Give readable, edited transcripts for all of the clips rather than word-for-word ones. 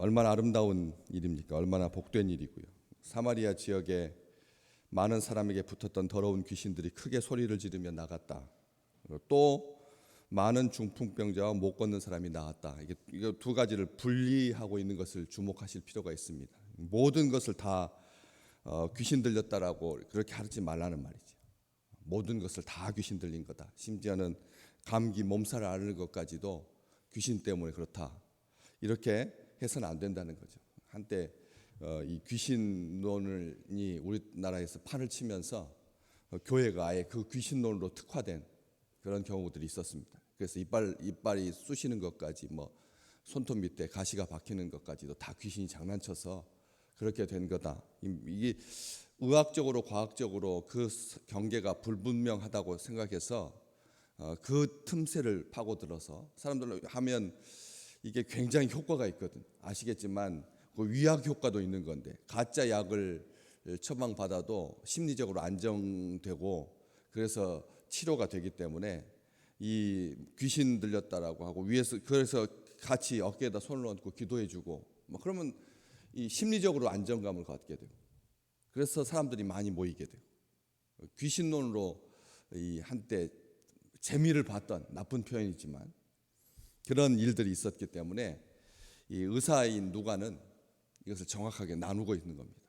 얼마나 아름다운 일입니까? 얼마나 복된 일이고요. 사마리아 지역에 많은 사람에게 붙었던 더러운 귀신들이 크게 소리를 지르며 나갔다. 또 많은 중풍병자와 못 걷는 사람이 나왔다. 이게 두 가지를 분리하고 있는 것을 주목하실 필요가 있습니다. 모든 것을 다 귀신 들렸다라고 그렇게 하지 말라는 말이죠. 모든 것을 다 귀신 들린 거다. 심지어는 감기 몸살을 앓는 것까지도 귀신 때문에 그렇다. 이렇게 해서는 안 된다는 거죠. 한때 이 귀신론이 우리나라에서 판을 치면서 교회가 아예 그 귀신론으로 특화된 그런 경우들이 있었습니다. 그래서 이빨이 쑤시는 것까지 뭐 손톱 밑에 가시가 박히는 것까지도 다 귀신이 장난쳐서 그렇게 된 거다. 이게 의학적으로 과학적으로 그 경계가 불분명하다고 생각해서 그 틈새를 파고들어서 사람들로 하면 이게 굉장히 효과가 있거든. 아시겠지만 그 위약 효과도 있는 건데 가짜 약을 처방받아도 심리적으로 안정되고 그래서 치료가 되기 때문에 이 귀신 들렸다라고 하고 위에서 그래서 같이 어깨에다 손을 얹고 기도해주고 뭐 그러면 이 심리적으로 안정감을 갖게 되고 그래서 사람들이 많이 모이게 되고 귀신론으로 이 한때 재미를 봤던 나쁜 표현이지만 그런 일들이 있었기 때문에 이 의사인 누가는 이것을 정확하게 나누고 있는 겁니다.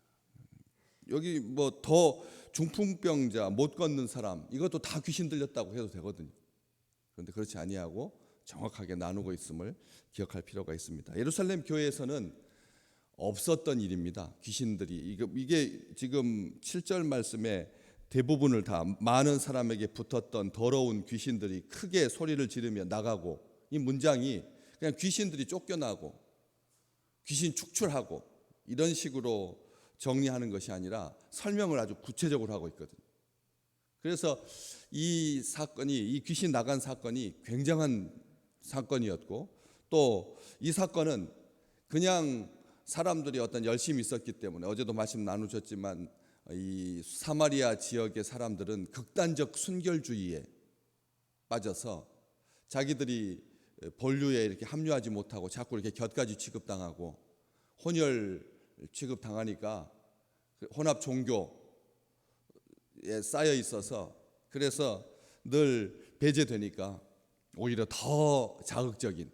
여기 뭐 더 중풍병자 못 걷는 사람 이것도 다 귀신 들렸다고 해도 되거든요. 그런데 그렇지 아니하고 정확하게 나누고 있음을 기억할 필요가 있습니다. 예루살렘 교회에서는 없었던 일입니다. 귀신들이 이게 지금 7절 말씀에 대부분을 다 많은 사람에게 붙었던 더러운 귀신들이 크게 소리를 지르며 나가고 이 문장이 그냥 귀신들이 쫓겨나고 귀신 축출하고 이런 식으로 정리하는 것이 아니라 설명을 아주 구체적으로 하고 있거든요. 그래서 이 귀신 나간 사건이 굉장한 사건이었고 또 이 사건은 그냥 사람들이 어떤 열심히 있었기 때문에 어제도 말씀 나누셨지만 이 사마리아 지역의 사람들은 극단적 순결주의에 빠져서 자기들이 본류에 이렇게 합류하지 못하고 자꾸 이렇게 곁가지 취급당하고 혼혈 취급당하니까 혼합 종교에 쌓여 있어서 그래서 늘 배제되니까 오히려 더 자극적인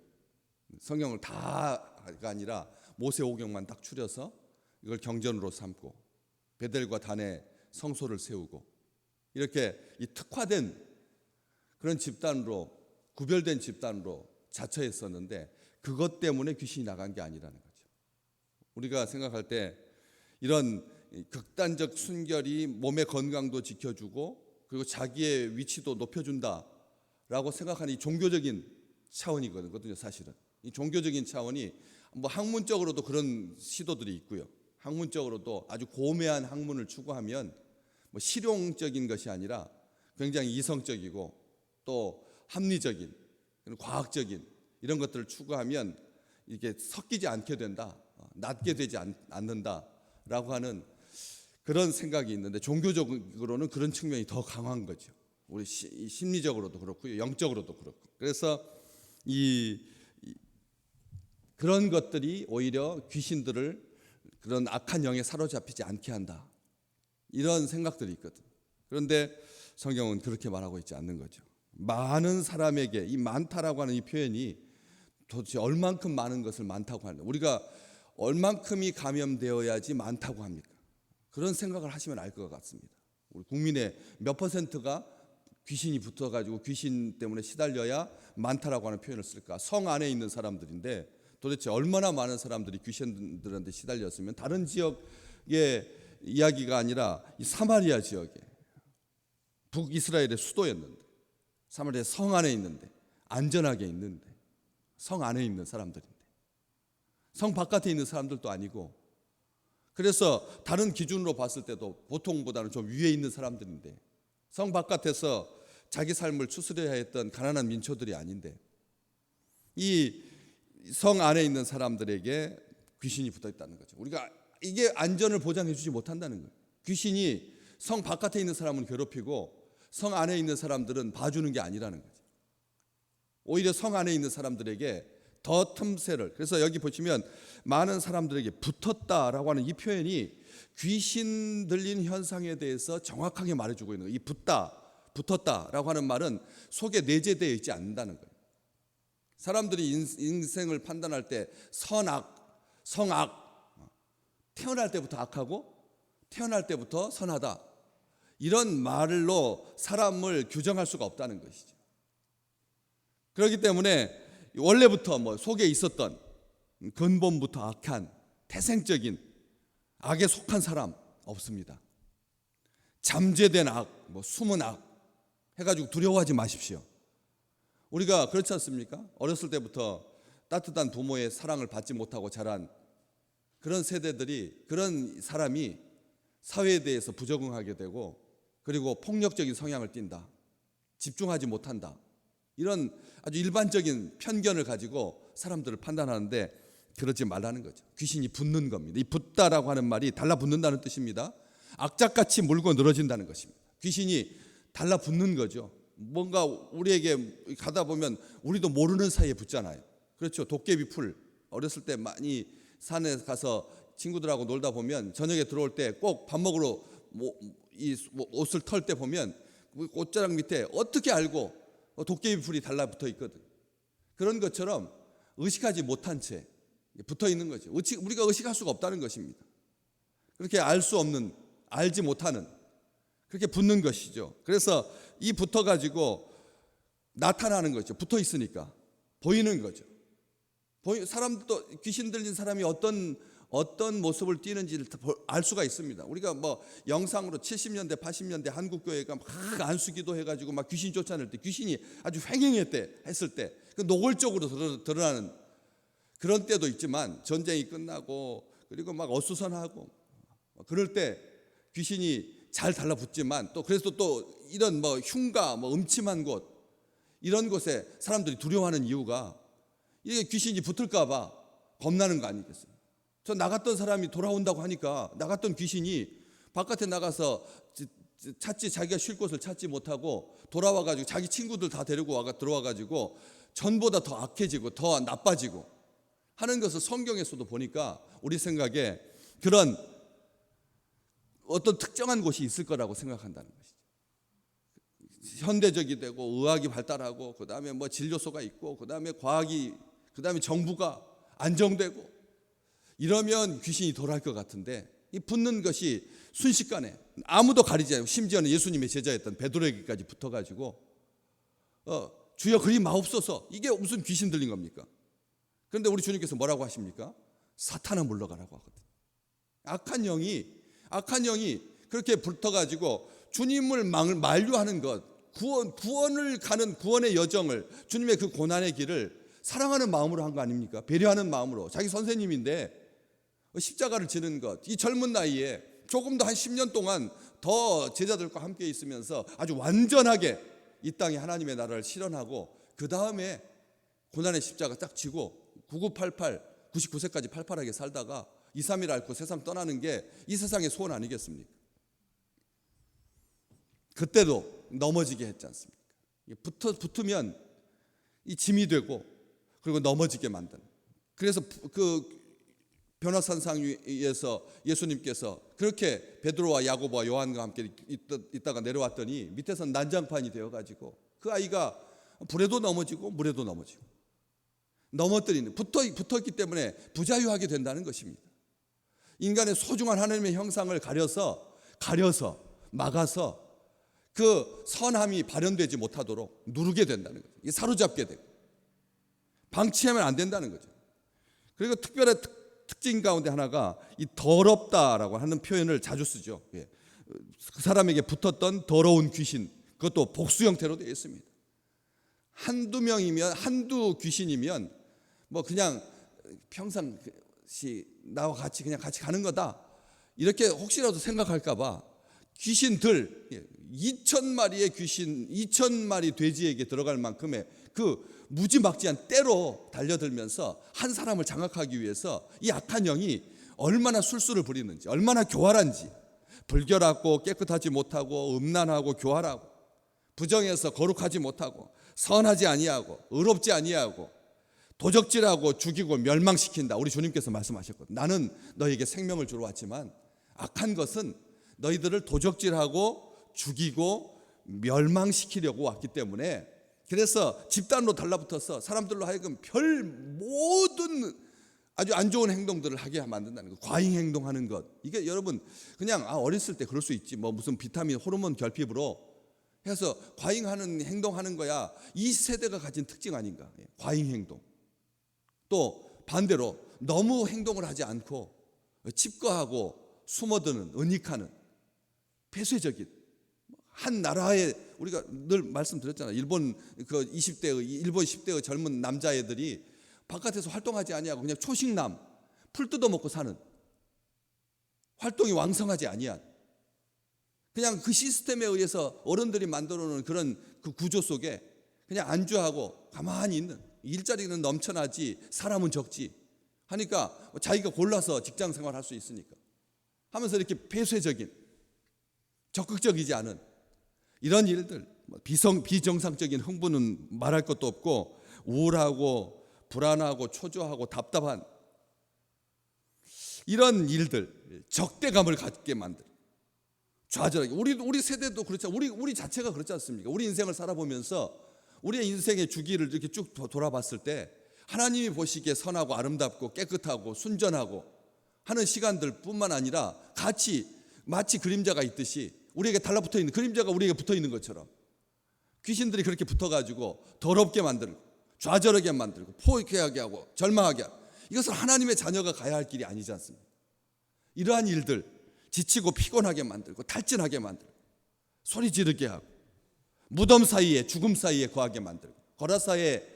성경을 다가 아니라 모세오경만 딱 추려서 이걸 경전으로 삼고 베델과 단에 성소를 세우고 이렇게 이 특화된 그런 집단으로 구별된 집단으로 자처했었는데 그것 때문에 귀신이 나간 게 아니라는 거죠. 우리가 생각할 때 이런 극단적 순결이 몸의 건강도 지켜주고 그리고 자기의 위치도 높여준다라고 생각하는 이 종교적인 차원이거든요. 사실은 이 종교적인 차원이 뭐 학문적으로도 그런 시도들이 있고요. 학문적으로도 아주 고매한 학문을 추구하면 뭐 실용적인 것이 아니라 굉장히 이성적이고 또 합리적인 과학적인 이런 것들을 추구하면 이게 섞이지 않게 된다, 낫게 되지 않는다라고 하는 그런 생각이 있는데 종교적으로는 그런 측면이 더 강한 거죠. 우리 심리적으로도 그렇고요, 영적으로도 그렇고. 그래서 그런 것들이 오히려 귀신들을 그런 악한 영에 사로잡히지 않게 한다. 이런 생각들이 있거든. 그런데 성경은 그렇게 말하고 있지 않는 거죠. 많은 사람에게 이 많다라고 하는 이 표현이 도대체 얼만큼 많은 것을 많다고 하는 우리가 얼만큼이 감염되어야지 많다고 합니까? 그런 생각을 하시면 알 것 같습니다. 우리 국민의 몇 퍼센트가 귀신이 붙어가지고 귀신 때문에 시달려야 많다라고 하는 표현을 쓸까? 성 안에 있는 사람들인데 도대체 얼마나 많은 사람들이 귀신들한테 시달렸으면 다른 지역의 이야기가 아니라 이 사마리아 지역에 북이스라엘의 수도였는데 사마리아 성 안에 있는데 안전하게 있는데 성 안에 있는 사람들인데 성 바깥에 있는 사람들도 아니고 그래서 다른 기준으로 봤을 때도 보통보다는 좀 위에 있는 사람들인데 성 바깥에서 자기 삶을 추스려야 했던 가난한 민초들이 아닌데 이 성 안에 있는 사람들에게 귀신이 붙어 있다는 거죠. 우리가 이게 안전을 보장해 주지 못한다는 거예요. 귀신이 성 바깥에 있는 사람은 괴롭히고 성 안에 있는 사람들은 봐주는 게 아니라는 거죠. 오히려 성 안에 있는 사람들에게 더 틈새를. 그래서 여기 보시면 많은 사람들에게 붙었다라고 하는 이 표현이 귀신 들린 현상에 대해서 정확하게 말해주고 있는 거예요. 이 붙었다라고 하는 말은 속에 내재되어 있지 않는다는 거예요. 사람들이 인생을 판단할 때 선악, 성악, 태어날 때부터 악하고 태어날 때부터 선하다, 이런 말로 사람을 규정할 수가 없다는 것이죠. 그렇기 때문에 원래부터 속에 있었던 근본부터 악한 태생적인 악에 속한 사람 없습니다. 잠재된 악, 숨은 악 해가지고 두려워하지 마십시오. 우리가 그렇지 않습니까? 어렸을 때부터 따뜻한 부모의 사랑을 받지 못하고 자란 그런 세대들이, 그런 사람이 사회에 대해서 부적응하게 되고, 그리고 폭력적인 성향을 띈다, 집중하지 못한다, 이런 아주 일반적인 편견을 가지고 사람들을 판단하는데 그러지 말라는 거죠. 귀신이 붙는 겁니다. 이 붙다라고 하는 말이 달라붙는다는 뜻입니다. 악착같이 물고 늘어진다는 것입니다. 귀신이 달라붙는 거죠. 뭔가 우리에게 가다 보면 우리도 모르는 사이에 붙잖아요. 그렇죠. 도깨비 풀, 어렸을 때 많이 산에 가서 친구들하고 놀다 보면 저녁에 들어올 때 꼭 밥 먹으러 옷을 털 때 보면 옷자락 밑에 어떻게 알고 도깨비 풀이 달라붙어 있거든. 그런 것처럼 의식하지 못한 채 붙어 있는 거죠. 우리가 의식할 수가 없다는 것입니다. 그렇게 알 수 없는, 알지 못하는, 그렇게 붙는 것이죠. 그래서 이 붙어가지고 나타나는 거죠. 붙어 있으니까 보이는 거죠. 사람도, 귀신 들린 사람이 어떤 모습을 띠는지를 알 수가 있습니다. 우리가 영상으로 70년대 80년대 한국교회가 막 안수기도 해가지고 막 귀신 쫓아낼 때, 귀신이 아주 했을 때 그 노골적으로 드러나는 그런 때도 있지만, 전쟁이 끝나고 그리고 막 어수선하고 그럴 때 귀신이 잘 달라붙지만, 또 그래서 또 이런 흉가, 음침한 곳, 이런 곳에 사람들이 두려워하는 이유가 이게 귀신이 붙을까봐 겁나는 거 아니겠어요? 저 나갔던 사람이 돌아온다고 하니까, 나갔던 귀신이 바깥에 나가서 자기가 쉴 곳을 찾지 못하고 돌아와가지고 자기 친구들 다 데리고 들어와가지고 전보다 더 악해지고 더 나빠지고 하는 것을 성경에서도 보니까 우리 생각에 그런 어떤 특정한 곳이 있을 거라고 생각한다는 것이죠. 현대적이 되고 의학이 발달하고, 그 다음에 진료소가 있고, 그 다음에 과학이, 그 다음에 정부가 안정되고 이러면 귀신이 덜할 것 같은데, 이 붙는 것이 순식간에 아무도 가리지 않고, 심지어는 예수님의 제자였던 베드로에게까지 붙어가지고 주여 그리 마옵소서, 이게 무슨 귀신 들린 겁니까? 그런데 우리 주님께서 뭐라고 하십니까? 사탄아 물러가라고 하거든요. 악한 영이 그렇게 붙어가지고 주님을 만류하는 것, 구원을 가는 구원의 여정을, 주님의 그 고난의 길을 사랑하는 마음으로 한 거 아닙니까? 배려하는 마음으로, 자기 선생님인데 십자가를 지는 것, 이 젊은 나이에 조금 더 한 10년 동안 더 제자들과 함께 있으면서 아주 완전하게 이 땅에 하나님의 나라를 실현하고, 그 다음에 고난의 십자가 딱 지고 99세까지 팔팔하게 살다가 2, 3일 앓고 세상 떠나는 게 이 세상의 소원 아니겠습니까? 그때도 넘어지게 했지 않습니까? 붙으면 이 짐이 되고, 그리고 넘어지게 만드는. 그래서 그 변화산상 위에서 예수님께서 그렇게 베드로와 야고보와 요한과 함께 있다가 내려왔더니 밑에서는 난장판이 되어가지고 그 아이가 불에도 넘어지고 물에도 넘어지고 넘어뜨리는, 붙었기 때문에 부자유하게 된다는 것입니다. 인간의 소중한 하나님의 형상을 가려서 막아서 그 선함이 발현되지 못하도록 누르게 된다는 거죠. 사로잡게 되고 방치하면 안 된다는 거죠. 그리고 특별한 특징 가운데 하나가 이 더럽다라고 하는 표현을 자주 쓰죠. 그 사람에게 붙었던 더러운 귀신, 그것도 복수 형태로 되어 있습니다. 한두 귀신이면 그냥 평상시 나와 같이 가는 거다, 이렇게 혹시라도 생각할까 봐 귀신들 2,000마리의 귀신, 2,000마리 돼지에게 들어갈 만큼의 그 무지막지한 때로 달려들면서 한 사람을 장악하기 위해서 이 악한 영이 얼마나 술수를 부리는지, 얼마나 교활한지, 불결하고 깨끗하지 못하고 음란하고 교활하고 부정해서 거룩하지 못하고 선하지 아니하고 의롭지 아니하고 도적질하고 죽이고 멸망시킨다. 우리 주님께서 말씀하셨거든요. 나는 너에게 생명을 주러 왔지만 악한 것은 너희들을 도적질하고 죽이고 멸망시키려고 왔기 때문에, 그래서 집단으로 달라붙어서 사람들로 하여금 별 모든 아주 안 좋은 행동들을 하게 만든다는 것. 과잉 행동하는 것. 이게 여러분 그냥 어렸을 때 그럴 수 있지. 뭐 무슨 비타민 호르몬 결핍으로 해서 과잉하는 행동하는 거야. 이 세대가 가진 특징 아닌가. 과잉 행동. 또 반대로 너무 행동을 하지 않고 칩거하고 숨어드는, 은닉하는, 폐쇄적인 한 나라에, 우리가 늘 말씀드렸잖아요. 일본 그 20대의 일본 10대의 젊은 남자애들이 바깥에서 활동하지 아니하고 그냥 초식남, 풀 뜯어먹고 사는, 활동이 왕성하지 아니한, 그냥 그 시스템에 의해서 어른들이 만들어 놓은 그런 그 구조 속에 그냥 안주하고 가만히 있는, 일자리는 넘쳐나지 사람은 적지 하니까 자기가 골라서 직장 생활할 수 있으니까 하면서 이렇게 폐쇄적인, 적극적이지 않은 이런 일들, 비정상적인 흥분은 말할 것도 없고, 우울하고 불안하고 초조하고 답답한 이런 일들, 적대감을 갖게 만들, 좌절하게. 우리 세대도 그렇죠. 우리 자체가 그렇지 않습니까? 우리 인생을 살아보면서 우리의 인생의 주기를 이렇게 쭉 돌아봤을 때 하나님이 보시기에 선하고 아름답고 깨끗하고 순전하고 하는 시간들뿐만 아니라 같이 마치 그림자가 있듯이 우리에게 달라붙어 있는, 그림자가 우리에게 붙어 있는 것처럼 귀신들이 그렇게 붙어가지고 더럽게 만들고 좌절하게 만들고 포획하게 하고 절망하게 하고, 이것은 하나님의 자녀가 가야 할 길이 아니지 않습니까? 이러한 일들, 지치고 피곤하게 만들고 탈진하게 만들고 소리 지르게 하고 무덤 사이에, 죽음 사이에 거하게 만들고, 거라사의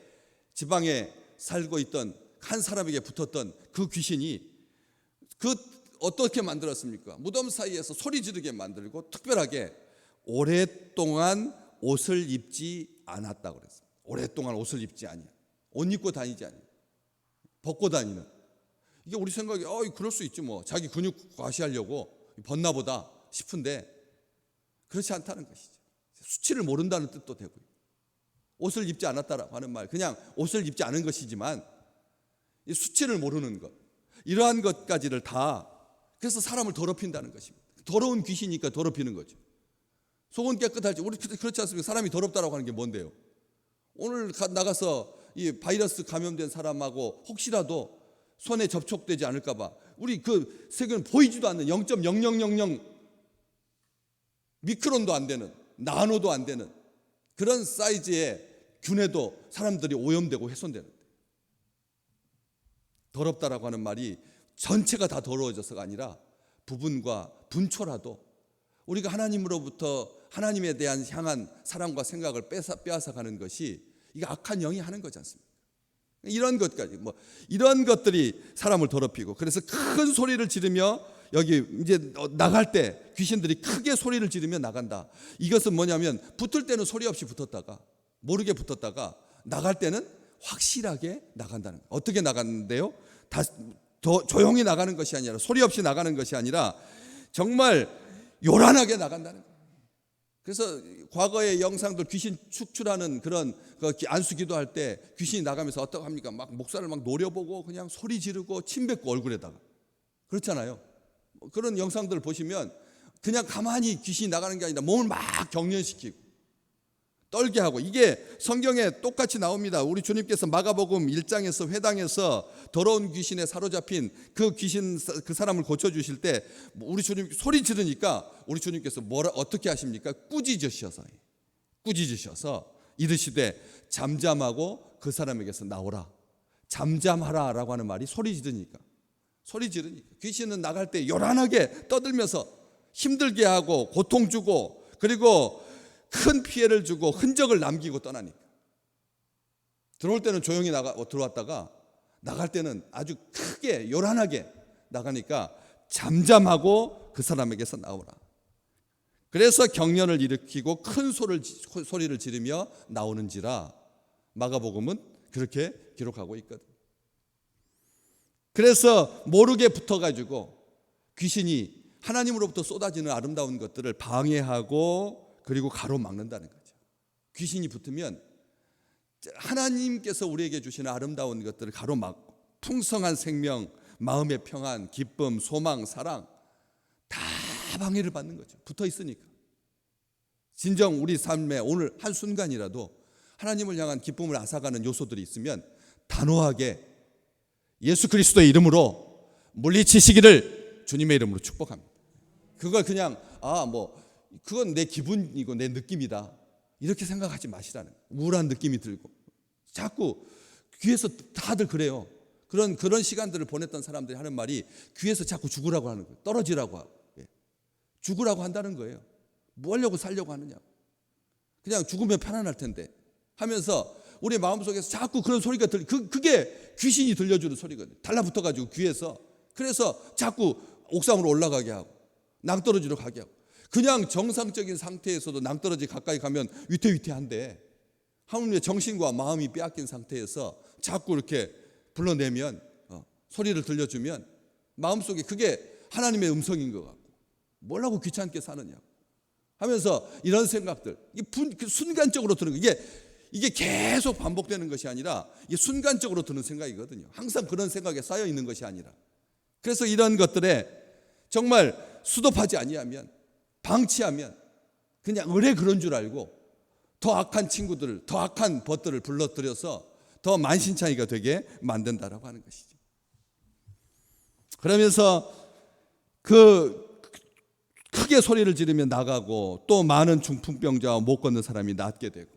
지방에 살고 있던 한 사람에게 붙었던 그 귀신이 어떻게 만들었습니까? 무덤 사이에서 소리 지르게 만들고 특별하게 오랫동안 옷을 입지 않았다고 그랬어요. 오랫동안 옷을 입지 아니야. 옷 입고 다니지 않냐. 벗고 다니는. 이게 우리 생각에 그럴 수 있지 뭐. 자기 근육 과시하려고 벗나 보다 싶은데 그렇지 않다는 것이죠. 수치를 모른다는 뜻도 되고요. 옷을 입지 않았다라고 하는 말, 그냥 옷을 입지 않은 것이지만 이 수치를 모르는 것, 이러한 것까지를 다, 그래서 사람을 더럽힌다는 것입니다. 더러운 귀신이니까 더럽히는 거죠. 속은 깨끗할지, 우리 그렇지 않습니까? 사람이 더럽다라고 하는 게 뭔데요? 오늘 나가서 이 바이러스 감염된 사람하고 혹시라도 손에 접촉되지 않을까 봐 우리 그 세균 보이지도 않는 0.0000 미크론도 안 되는, 나노도 안 되는 그런 사이즈의 균에도 사람들이 오염되고 훼손되는데, 더럽다라고 하는 말이 전체가 다 더러워져서가 아니라 부분과 분초라도 우리가 하나님으로부터 하나님에 대한 향한 사랑과 생각을 빼앗아가는 것이, 이게 악한 영이 하는 거지 않습니까? 이런 것까지, 이런 것들이 사람을 더럽히고, 그래서 큰 소리를 지르며, 여기 이제 나갈 때 귀신들이 크게 소리를 지르며 나간다. 이것은 뭐냐면 붙을 때는 소리 없이 붙었다가 모르게 붙었다가 나갈 때는 확실하게 나간다는 거예요. 어떻게 나가는데요? 더 조용히 나가는 것이 아니라, 소리 없이 나가는 것이 아니라 정말 요란하게 나간다는 거예요. 그래서 과거의 영상들, 귀신 축출하는 그런 안수 기도할 때 귀신이 나가면서 어떻게 합니까? 막 목사를 막 노려보고 그냥 소리 지르고 침 뱉고 얼굴에다가, 그렇잖아요. 그런 영상들을 보시면 그냥 가만히 귀신이 나가는 게 아니라 몸을 막 경련시키고 떨게 하고, 이게 성경에 똑같이 나옵니다. 우리 주님께서 마가복음 1장에서 회당에서 더러운 귀신에 사로잡힌 그 귀신, 그 사람을 고쳐주실 때 우리 주님 소리 지르니까 우리 주님께서 어떻게 하십니까? 꾸짖으셔서 이르시되 잠잠하고 그 사람에게서 나오라. 잠잠하라 라고 하는 말이 소리 지르니까 귀신은 나갈 때 요란하게 떠들면서 힘들게 하고 고통 주고, 그리고 큰 피해를 주고 흔적을 남기고 떠나니까, 들어올 때는 조용히 들어왔다가 나갈 때는 아주 크게 요란하게 나가니까 잠잠하고 그 사람에게서 나오라. 그래서 경련을 일으키고 큰 소리를 지르며 나오는지라, 마가복음은 그렇게 기록하고 있거든. 그래서 모르게 붙어가지고 귀신이 하나님으로부터 쏟아지는 아름다운 것들을 방해하고 그리고 가로막는다는 거죠. 귀신이 붙으면 하나님께서 우리에게 주시는 아름다운 것들을 가로막고 풍성한 생명, 마음의 평안, 기쁨, 소망, 사랑 다 방해를 받는 거죠. 붙어 있으니까. 진정 우리 삶의 오늘 한순간이라도 하나님을 향한 기쁨을 앗아가는 요소들이 있으면 단호하게 예수 그리스도의 이름으로 물리치시기를 주님의 이름으로 축복합니다. 그걸 그냥 그건 내 기분이고 내 느낌이다 이렇게 생각하지 마시라는 거예요. 우울한 느낌이 들고 자꾸 귀에서 다들 그래요. 그런 시간들을 보냈던 사람들이 하는 말이 귀에서 자꾸 죽으라고 하는 거예요. 떨어지라고 하고 죽으라고 한다는 거예요. 뭐 하려고 살려고 하느냐. 그냥 죽으면 편안할 텐데 하면서 우리 마음속에서 자꾸 그런 소리가 그게 귀신이 들려주는 소리거든요. 달라붙어가지고 귀에서. 그래서 자꾸 옥상으로 올라가게 하고 낭떠러지로 가게 하고 그냥 정상적인 상태에서도 낭떠러지 가까이 가면 위태위태한데 하물며 정신과 마음이 빼앗긴 상태에서 자꾸 이렇게 불러내면 소리를 들려주면 마음속에 그게 하나님의 음성인 것 같고 뭐라고 귀찮게 사느냐 하면서 이런 생각들 순간적으로 드는 거 이게 계속 반복되는 것이 아니라 이게 순간적으로 드는 생각이거든요. 항상 그런 생각에 쌓여 있는 것이 아니라 그래서 이런 것들에 정말 수도하지 아니하면 방치하면 그냥 그런 줄 알고 더 악한 친구들, 더 악한 벗들을 불러들여서 더 만신창이가 되게 만든다라고 하는 것이죠. 그러면서 크게 소리를 지르며 나가고 또 많은 중풍병자와 못 걷는 사람이 낫게 되고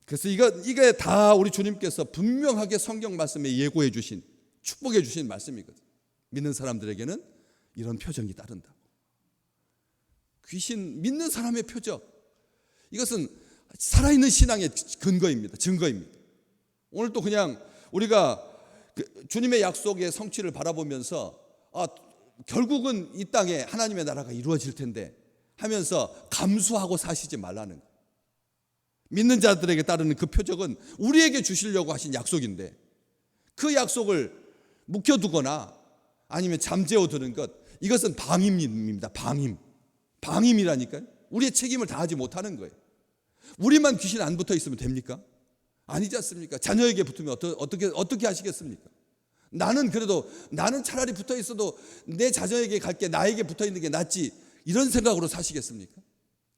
그래서 이게 다 우리 주님께서 분명하게 성경 말씀에 예고해 주신 축복해 주신 말씀이거든요. 믿는 사람들에게는 이런 표정이 따른다. 귀신 믿는 사람의 표적 이것은 살아있는 신앙의 근거입니다. 증거입니다. 오늘 또 그냥 우리가 주님의 약속의 성취를 바라보면서 결국은 이 땅에 하나님의 나라가 이루어질 텐데 하면서 감수하고 사시지 말라는 거예요. 믿는 자들에게 따르는 그 표적은 우리에게 주시려고 하신 약속인데 그 약속을 묵혀두거나 아니면 잠재워 두는 것 이것은 방임입니다. 방임이라니까요. 우리의 책임을 다하지 못하는 거예요. 우리만 귀신 안 붙어 있으면 됩니까? 아니지 않습니까? 자녀에게 붙으면 어떻게 하시겠습니까? 나는 차라리 붙어 있어도 내 자녀에게 갈게 나에게 붙어 있는 게 낫지 이런 생각으로 사시겠습니까?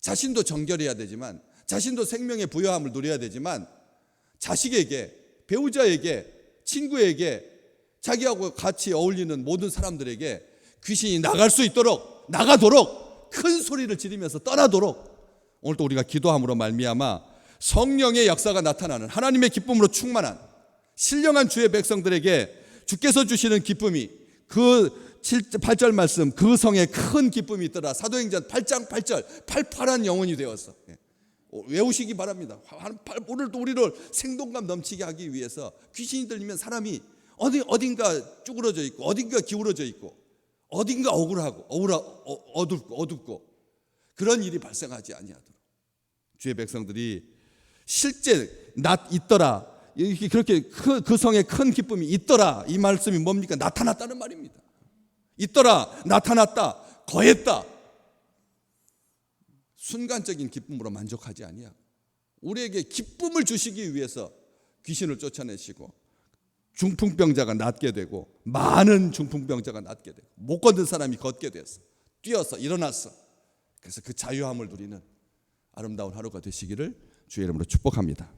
자신도 정결해야 되지만 자신도 생명의 부여함을 누려야 되지만 자식에게 배우자에게 친구에게 자기하고 같이 어울리는 모든 사람들에게 귀신이 나가도록 큰 소리를 지르면서 떠나도록 오늘 또 우리가 기도함으로 말미암아 성령의 역사가 나타나는 하나님의 기쁨으로 충만한 신령한 주의 백성들에게 주께서 주시는 기쁨이 그 8절 말씀 그 성에 큰 기쁨이 있더라. 사도행전 8장 8절 팔팔한 영혼이 되었어. 외우시기 바랍니다. 오늘도 우리를 생동감 넘치게 하기 위해서 귀신이 들리면 사람이 어딘가 쭈그러져 있고 어딘가 기울어져 있고 어딘가 억울하고 어둡고 그런 일이 발생하지 아니하도록 주의 백성들이 실제 있더라 이렇게 그렇게 그 성에 큰 기쁨이 있더라 이 말씀이 뭡니까? 나타났다는 말입니다. 있더라 나타났다 거했다 순간적인 기쁨으로 만족하지 아니하고 우리에게 기쁨을 주시기 위해서 귀신을 쫓아내시고 중풍병자가 낫게 되고 많은 중풍병자가 낫게 되고 못 걷는 사람이 걷게 됐어. 뛰어서 일어났어. 그래서 그 자유함을 누리는 아름다운 하루가 되시기를 주의 이름으로 축복합니다.